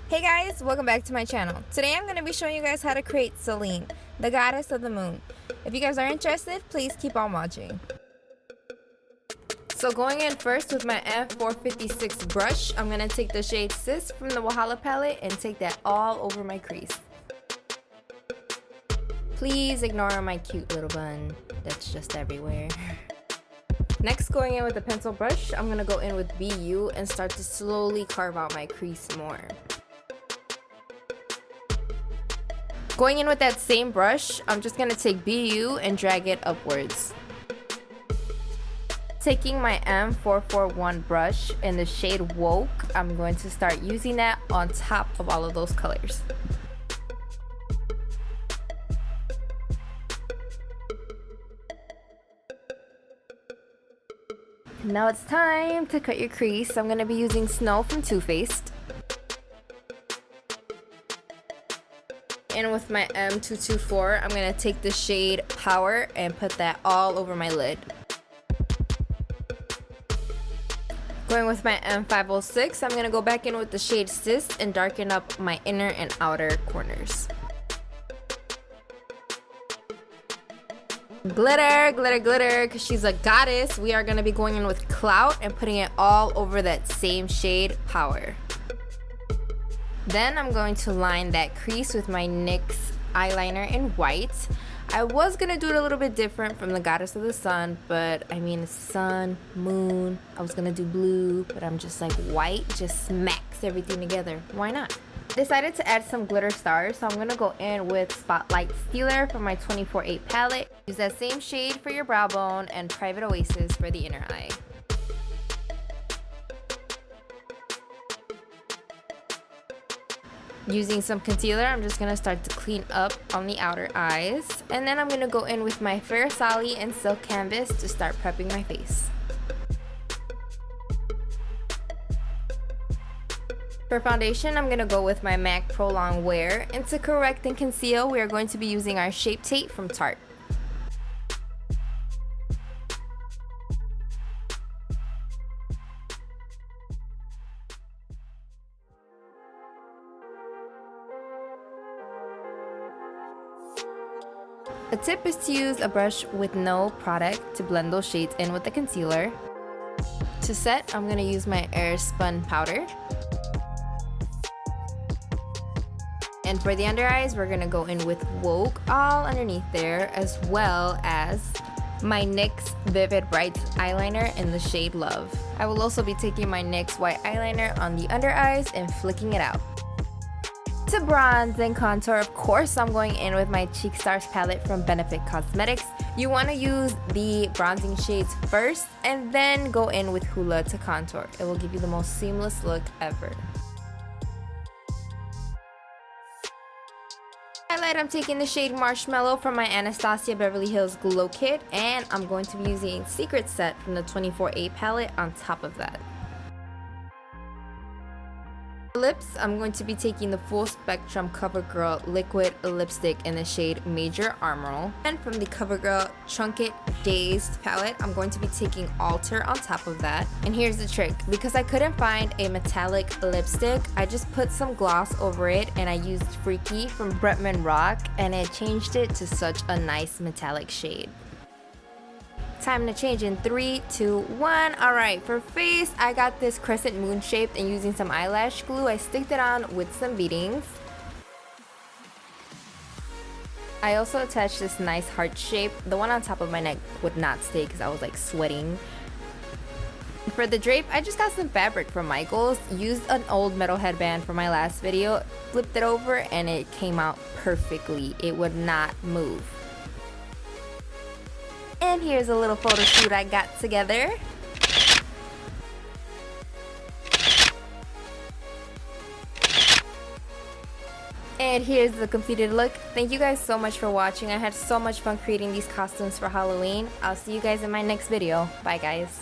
Hey guys, welcome back to my channel. Today I'm going to be showing you guys how to create Selene, the goddess of the moon. If you guys are interested, please keep on watching. So going in first with my F456 brush, I'm going to take the shade Sis from the Wahala palette and take that all over my crease. Please ignore my cute little bun that's just everywhere. Next, going in with a pencil brush, I'm going to go in with BU and start to slowly carve out my crease more. Going in with that same brush, I'm just going to take BU and drag it upwards. Taking my M441 brush in the shade Woke, I'm going to start using that on top of all of those colors. Now it's time to cut your crease. I'm going to be using Snow from Too Faced. And with my M224, I'm going to take the shade Power and put that all over my lid. Going with my M506, I'm going to go back in with the shade Sis and darken up my inner and outer corners. Glitter, glitter, glitter, because she's a goddess. We are going to be going in with Clout and putting it all over that same shade Power. Then I'm going to line that crease with my NYX eyeliner in white. I was going to do it a little bit different from the Goddess of the Sun, but I mean it's sun, moon. I was going to do blue, but I'm just like white just smacks everything together. Why not? Decided to add some glitter stars, so I'm going to go in with Spotlight Stealer from my 24/8 palette. Use that same shade for your brow bone and Private Oasis for the inner eye. Using some concealer, I'm just going to start to clean up on the outer eyes. And then I'm going to go in with my farasali and silk canvas to start prepping my face. For foundation, I'm going to go with my MAC Pro Long Wear. And to correct and conceal, we are going to be using our Shape Tape from Tarte. A tip is to use a brush with no product to blend those shades in with the concealer. To set, I'm going to use my Air Spun powder. And for the under eyes, we're going to go in with Woke all underneath there, as well as my NYX Vivid Bright eyeliner in the shade Love. I will also be taking my NYX white eyeliner on the under eyes and flicking it out. To bronze and contour, of course, I'm going in with my Cheekstars palette from Benefit Cosmetics. You want to use the bronzing shades first and then go in with Hoola to contour. It will give you the most seamless look ever. Highlight, I'm taking the shade Marshmallow from my Anastasia Beverly Hills Glow Kit, and I'm going to be using Secret Set from the 24/8 palette on top of that. Lips, I'm going to be taking the Full Spectrum CoverGirl Liquid Lipstick in the shade Major Armoral. And from the CoverGirl Chunk It Dazed palette, I'm going to be taking Alter on top of that. And here's the trick. Because I couldn't find a metallic lipstick, I just put some gloss over it and I used Freaky from Bretman Rock and it changed it to such a nice metallic shade. Time to change in 3, 2, 1. Alright, for face, I got this crescent moon shaped, and using some eyelash glue, I sticked it on with some beadings. I also attached this nice heart shape. The one on top of my neck would not stay because I was like sweating. For the drape, I just got some fabric from Michaels, used an old metal headband from my last video, flipped it over, and it came out perfectly. It would not move. And here's a little photo shoot I got together. And here's the completed look. Thank you guys so much for watching. I had so much fun creating these costumes for Halloween. I'll see you guys in my next video. Bye guys.